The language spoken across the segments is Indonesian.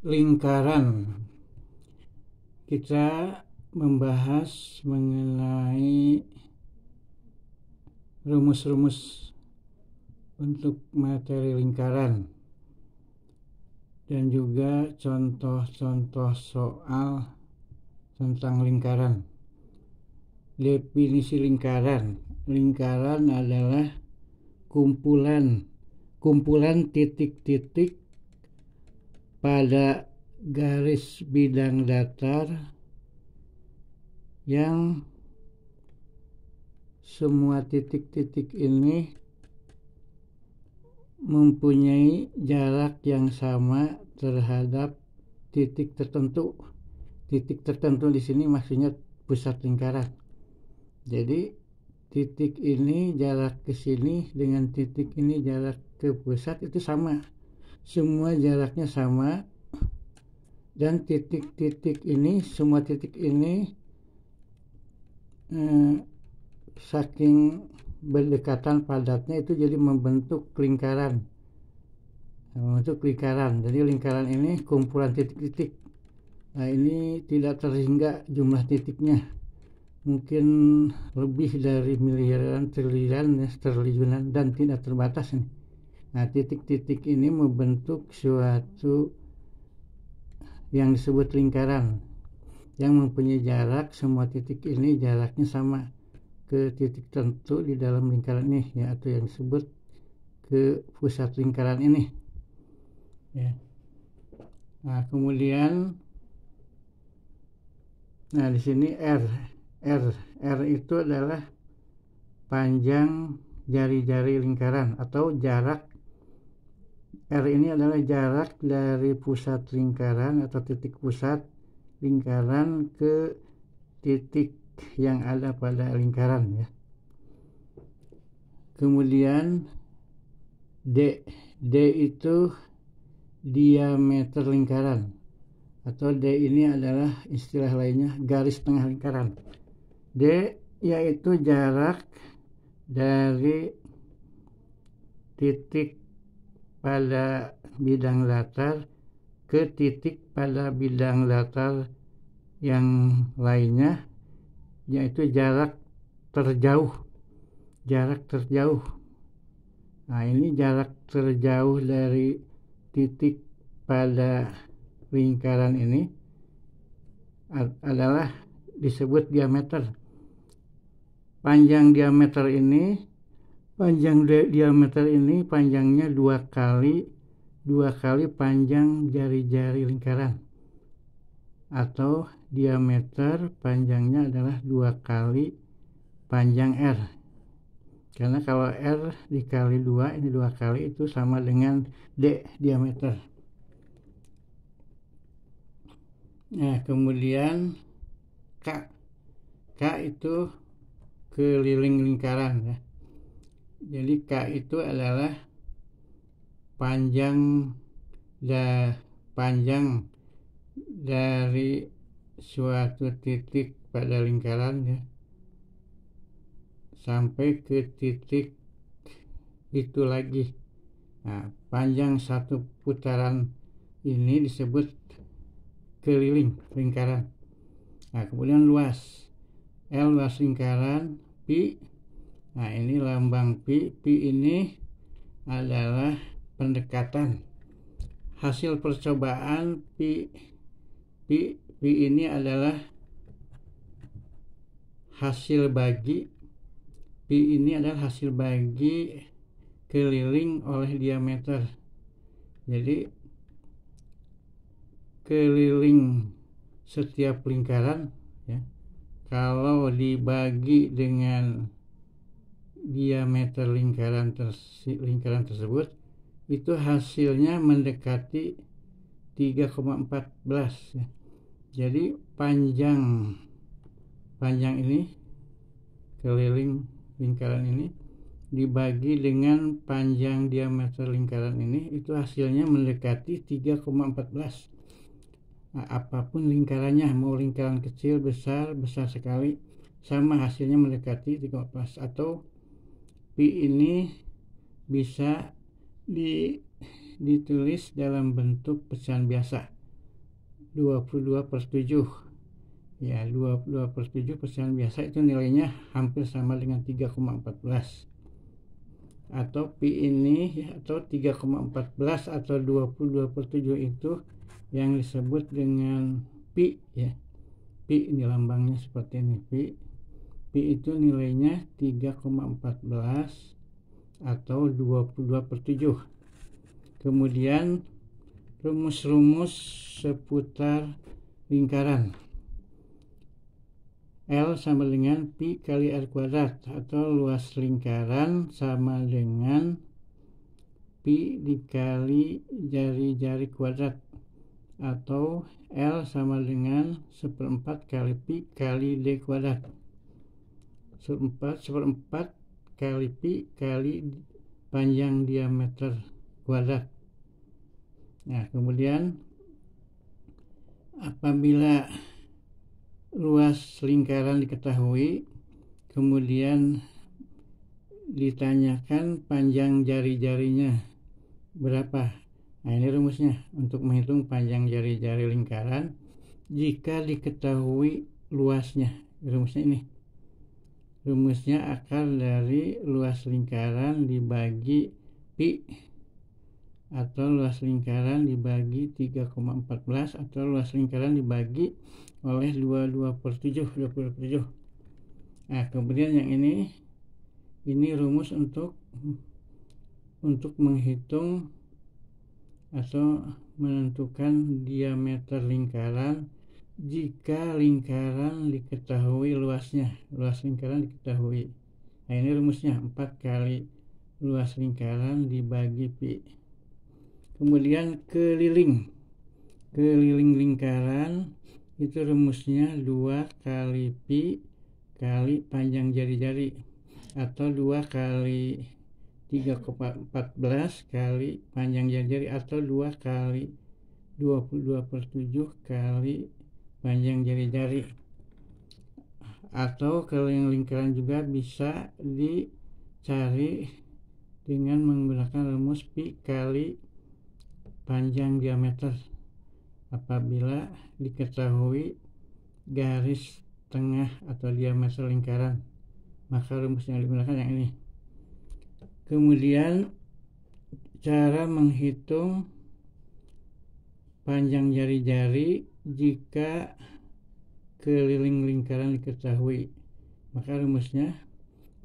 Lingkaran. Kita membahas mengenai rumus-rumus untuk materi lingkaran dan juga contoh-contoh soal tentang lingkaran. Definisi lingkaran. Lingkaran adalah kumpulan titik-titik pada garis bidang datar yang semua titik-titik ini mempunyai jarak yang sama terhadap titik tertentu. Titik tertentu di sini maksudnya pusat lingkaran. Jadi titik ini jarak ke sini dengan titik ini jarak ke pusat itu sama. Semua jaraknya sama, dan titik-titik ini, semua titik ini saking berdekatan padatnya itu jadi membentuk lingkaran. Jadi lingkaran ini kumpulan titik-titik. Nah, ini tidak terhingga jumlah titiknya. Mungkin lebih dari miliaran, triliunan, dan tidak terbatas nih. Nah, titik-titik ini membentuk suatu yang disebut lingkaran yang mempunyai jarak, semua titik ini jaraknya sama ke titik tertentu di dalam lingkaran ini, ya, atau yang disebut ke pusat lingkaran ini, ya. Nah, kemudian di sini R itu adalah panjang jari-jari lingkaran atau jarak. R ini adalah jarak dari pusat lingkaran atau titik pusat lingkaran ke titik yang ada pada lingkaran, ya. Kemudian D itu diameter lingkaran, atau D ini adalah istilah lainnya garis tengah lingkaran. D yaitu jarak dari titik pada bidang datar ke titik pada bidang datar yang lainnya, yaitu jarak terjauh. Nah, ini jarak terjauh dari titik pada lingkaran ini adalah disebut diameter. Panjang diameter ini panjangnya dua kali panjang jari-jari lingkaran, atau diameter panjangnya adalah 2 kali panjang R. Karena kalau R dikali 2, ini 2 kali, itu sama dengan D diameter. Nah, kemudian K itu keliling lingkaran, ya. Jadi K itu adalah panjang dari suatu titik pada lingkaran, ya, sampai ke titik itu lagi. Nah, panjang satu putaran ini disebut keliling lingkaran. Nah, kemudian luas. L luas lingkaran. Pi, nah ini lambang pi. Pi ini adalah pendekatan. Hasil percobaan pi ini adalah hasil bagi. Pi ini adalah hasil bagi keliling oleh diameter. Jadi keliling setiap lingkaran, ya, kalau dibagi dengan diameter lingkaran tersebut, itu hasilnya mendekati 3,14, ya. Jadi panjang ini, keliling lingkaran ini dibagi dengan panjang diameter lingkaran ini, itu hasilnya mendekati 3,14. Nah, apapun lingkarannya, mau lingkaran kecil, besar sekali, sama hasilnya mendekati 3,14. Atau pi ini bisa ditulis dalam bentuk pecahan biasa. 22/7. Ya, 22/7 persen biasa itu nilainya hampir sama dengan 3,14. Atau pi ini atau 3,14 atau 22/7 itu yang disebut dengan pi ya. Pi ini lambangnya seperti ini, pi. Pi itu nilainya 3,14 atau 22/7. Kemudian rumus-rumus seputar lingkaran. L sama dengan pi kali R kuadrat, atau luas lingkaran sama dengan pi dikali jari-jari kuadrat, atau L sama dengan 1/4 kali pi kali D kuadrat. 1/4 kali pi kali panjang diameter kuadrat. Nah, kemudian apabila luas lingkaran diketahui, kemudian ditanyakan panjang jari-jarinya berapa. Nah, ini rumusnya untuk menghitung panjang jari-jari lingkaran jika diketahui luasnya. Rumusnya ini. Rumusnya akar dari luas lingkaran dibagi pi, atau luas lingkaran dibagi 3,14, atau luas lingkaran dibagi oleh 22/7. Nah, kemudian yang ini rumus untuk menghitung atau menentukan diameter lingkaran jika lingkaran diketahui luasnya. Luas lingkaran diketahui. Nah, ini rumusnya 4 kali luas lingkaran dibagi pi. Kemudian keliling lingkaran itu rumusnya 2 kali pi kali panjang jari-jari, atau 2 kali 3,14 kali panjang jari-jari, atau 2 kali 22/7 kali panjang jari-jari. Atau keliling lingkaran juga bisa dicari dengan menggunakan rumus pi kali panjang diameter apabila diketahui garis tengah atau diameter lingkaran, maka rumus yang digunakan yang ini. Kemudian cara menghitung panjang jari-jari jika keliling lingkaran diketahui, maka rumusnya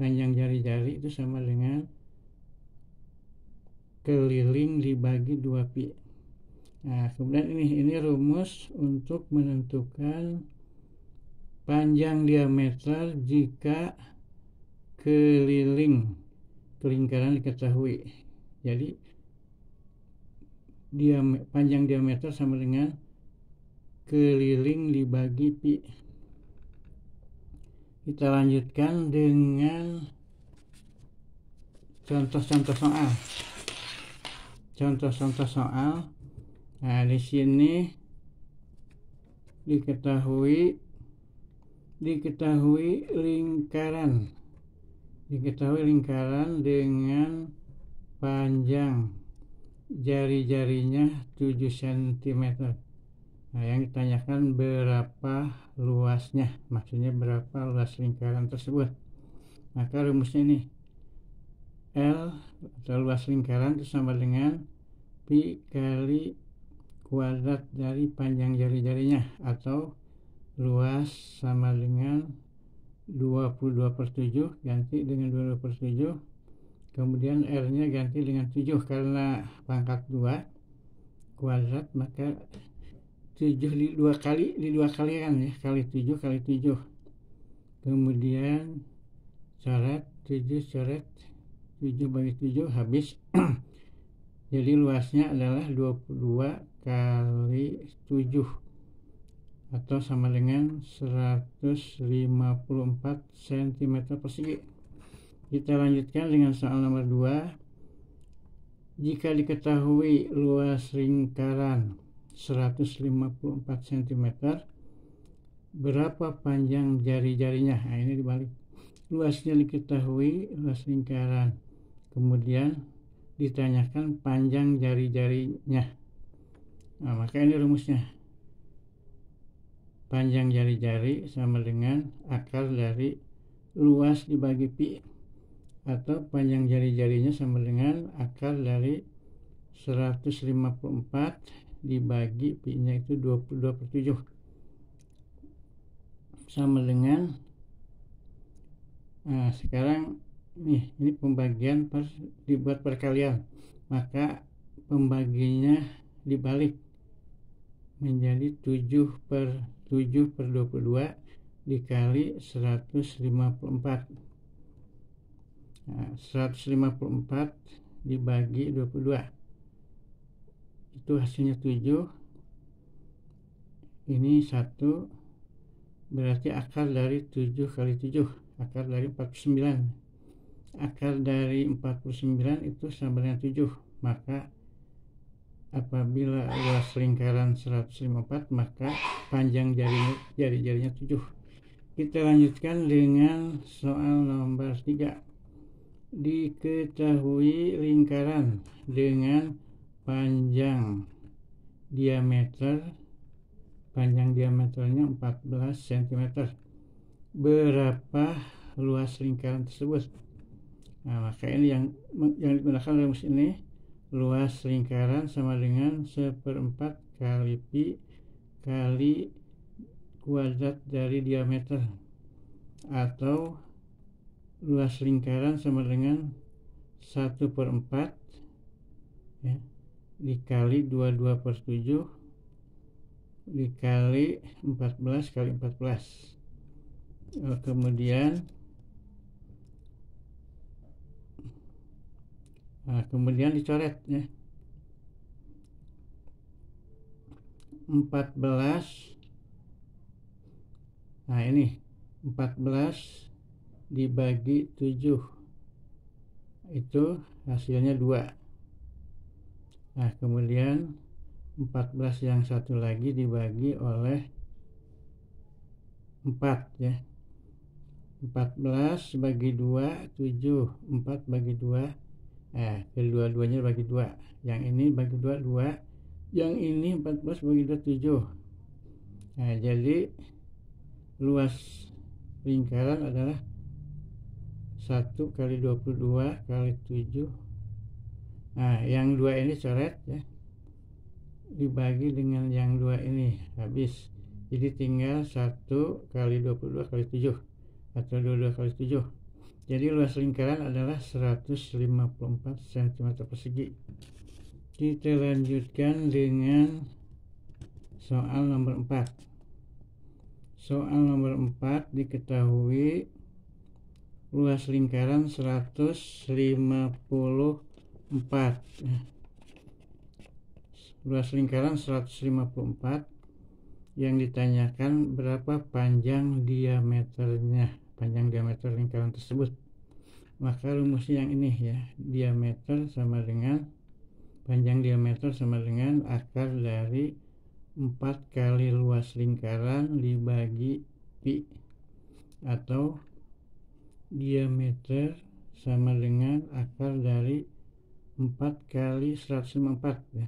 panjang jari-jari itu sama dengan keliling dibagi 2 pi. Nah, kemudian ini rumus untuk menentukan panjang diameter jika keliling lingkaran diketahui. Jadi panjang diameter sama dengan keliling dibagi pi. Kita lanjutkan dengan contoh-contoh soal. Contoh-contoh soal. Nah, di sini diketahui lingkaran dengan panjang jari-jarinya 7 cm. Nah, yang ditanyakan berapa luasnya, maksudnya berapa luas lingkaran tersebut. Maka rumusnya ini, L atau luas lingkaran itu sama dengan pi kali kuadrat dari panjang jari-jarinya, atau luas sama dengan 22/7 ganti dengan 22/7, kemudian R nya ganti dengan 7 karena pangkat 2 kuadrat, maka 7 di 2 kali kan ya, kali 7 kali 7, kemudian coret 7 bagi 7 habis. Jadi luasnya adalah 22 kali 7 atau sama dengan 154 cm persegi. Kita lanjutkan dengan soal nomor 2. Jika diketahui luas lingkaran 154 cm, berapa panjang jari-jarinya? Nah, ini dibalik. Luasnya diketahui, luas lingkaran. Kemudian ditanyakan panjang jari-jarinya. Nah, maka ini rumusnya. panjang jari-jari sama dengan akar dari luas dibagi pi, atau panjang jari-jarinya sama dengan akar dari 154 dibagi pi nya itu 22/7 sama dengan, nah sekarang ini pembagian dibuat perkalian, maka pembaginya dibalik menjadi 7/22 dikali 154. Nah, 154 dibagi 22 itu hasilnya 7. Ini 1, berarti akar dari 7 kali 7, akar dari 49. Akar dari 49 itu sama dengan 7, maka apabila luas lingkaran 154 maka panjang jari-jarinya 7. Kita lanjutkan dengan soal nomor 3. Diketahui lingkaran dengan panjang diameternya 14 cm. Berapa luas lingkaran tersebut? Nah, maka ini yang digunakan rumus ini. Luas lingkaran sama dengan 1/4 kali pi kali kuadrat dari diameter, atau luas lingkaran sama dengan 1/4 ya, dikali 22/7 dikali 14 kali 14. Kemudian dicoret ya. 14. Nah, ini 14 dibagi 7 itu hasilnya 2. Nah, kemudian 14 yang satu lagi dibagi oleh 4 ya. 14 bagi 2 7, 4 bagi 2, kedua-duanya bagi 2. Yang ini bagi 2 2, yang ini 14 bagi 2 7. Nah, jadi luas lingkaran adalah 1 kali 22 kali 7. Nah, yang 2 ini coret ya, dibagi dengan yang 2 ini habis. Jadi tinggal 1 kali 22 kali 7 atau 22 kali 7. Jadi luas lingkaran adalah 154 cm persegi. Kita lanjutkan dengan soal nomor 4. Soal nomor 4, diketahui luas lingkaran 154. Luas lingkaran 154, yang ditanyakan berapa panjang diameternya, panjang diameter lingkaran tersebut. Maka rumusnya yang ini ya, panjang diameter sama dengan akar dari 4 kali luas lingkaran dibagi pi, atau diameter sama dengan akar dari 4 kali 154 ya.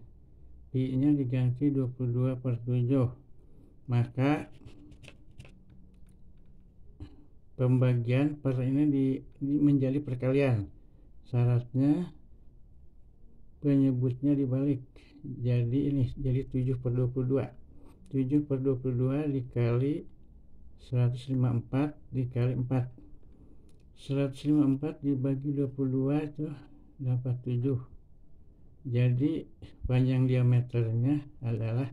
Pi nya diganti 22/7. Maka pembagian per ini menjadi perkalian. Syaratnya penyebutnya dibalik. Jadi 7/22. 7/22 dikali 154 dikali 4. 154 dibagi 22 itu dapat 7. Jadi panjang diameternya adalah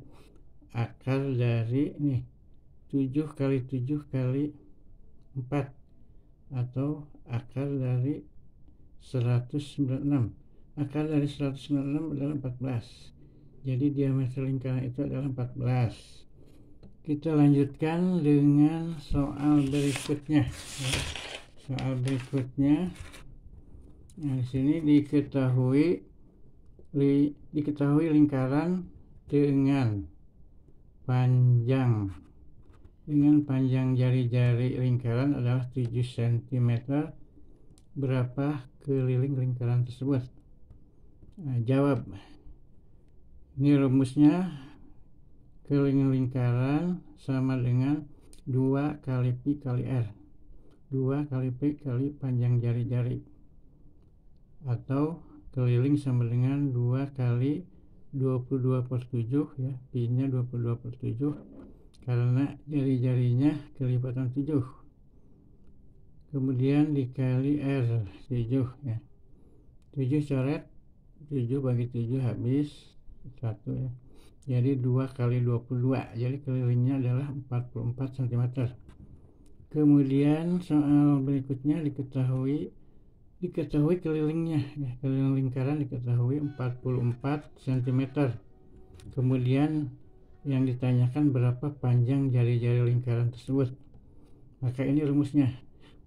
akar dari 7 kali 7 kali 4, atau akar dari 196. Akar dari 196 adalah 14. Jadi diameter lingkaran itu adalah 14. Kita lanjutkan dengan soal berikutnya. Soal berikutnya, nah di sini diketahui lingkaran dengan panjang jari-jari lingkaran adalah 7 cm. Berapa keliling lingkaran tersebut? Nah, jawab. Ini rumusnya keliling lingkaran sama dengan 2 kali pi kali r. 2 kali pi kali panjang jari-jari, atau keliling sama dengan 2 kali 22/7 ya, pi nya 22/7 karena jari-jarinya kelipatan 7, kemudian dikali r 7 ya. 7 coret, 7 bagi 7 habis 1 ya, jadi 2 kali 22, jadi kelilingnya adalah 44 cm. Kemudian soal berikutnya diketahui kelilingnya ya, keliling lingkaran diketahui 44 cm. Kemudian yang ditanyakan berapa panjang jari-jari lingkaran tersebut. Maka ini rumusnya,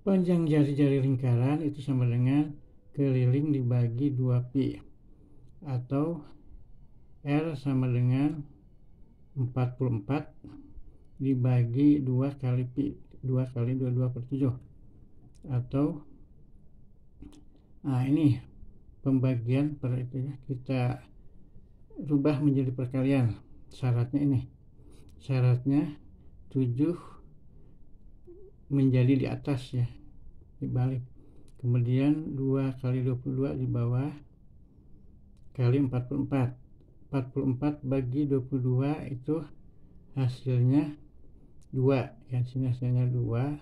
panjang jari-jari lingkaran itu sama dengan keliling dibagi 2 pi, atau R sama dengan 44 dibagi 2 kali pi, 2 kali 22/7, atau ini pembagian per itu ya, kita rubah menjadi perkalian. Syaratnya ini, syaratnya 7 menjadi di atas ya, dibalik, kemudian 2 kali 22 di bawah kali 44. 44 bagi 22 itu hasilnya 2 ya, sini hasilnya 2.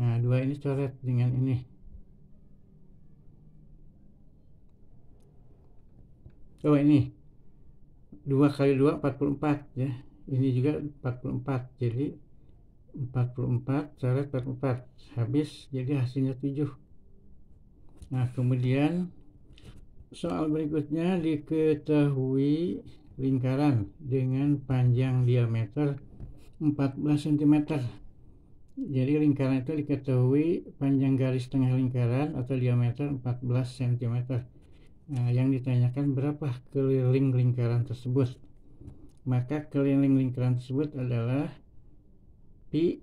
Nah 2 ini coret dengan ini. Oh ini 2 kali 2 44 ya, ini juga 44, jadi 44 coret 44 habis, jadi hasilnya 7. Nah kemudian soal berikutnya diketahui lingkaran dengan panjang diameter 14 cm. Jadi lingkaran itu diketahui panjang garis tengah lingkaran atau diameter 14 cm. Nah, yang ditanyakan berapa keliling lingkaran tersebut. Maka keliling lingkaran tersebut adalah pi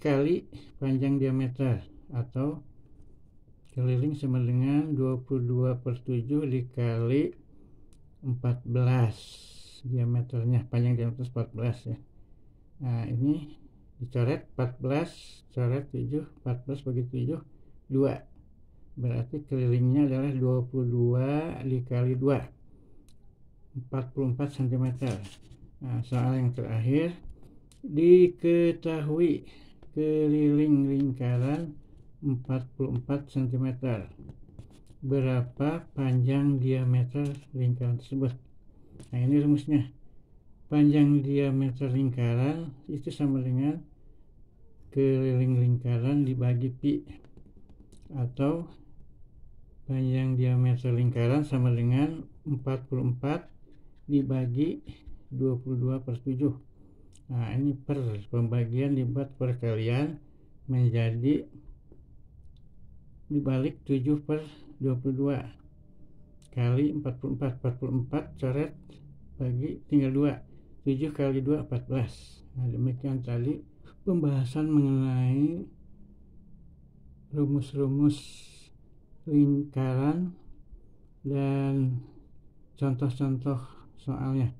kali panjang diameter, atau keliling sama dengan 22/7 dikali 14 diameternya, panjang diameter 14 ya. Nah ini dicoret 14 coret 7, 14 bagi 7 2, berarti kelilingnya adalah 22 dikali 2, 44 cm. Nah soal yang terakhir, diketahui keliling lingkaran 44 cm, berapa panjang diameter lingkaran tersebut. Nah ini rumusnya, panjang diameter lingkaran itu sama dengan keliling lingkaran dibagi pi, atau panjang diameter lingkaran sama dengan 44 dibagi 22/7. Nah ini per pembagian dibuat perkalian menjadi dibalik 7/22 kali 44, 44 coret bagi tinggal 2, 7 kali 2 14. Nah demikian tadi pembahasan mengenai rumus-rumus lingkaran dan contoh-contoh soalnya.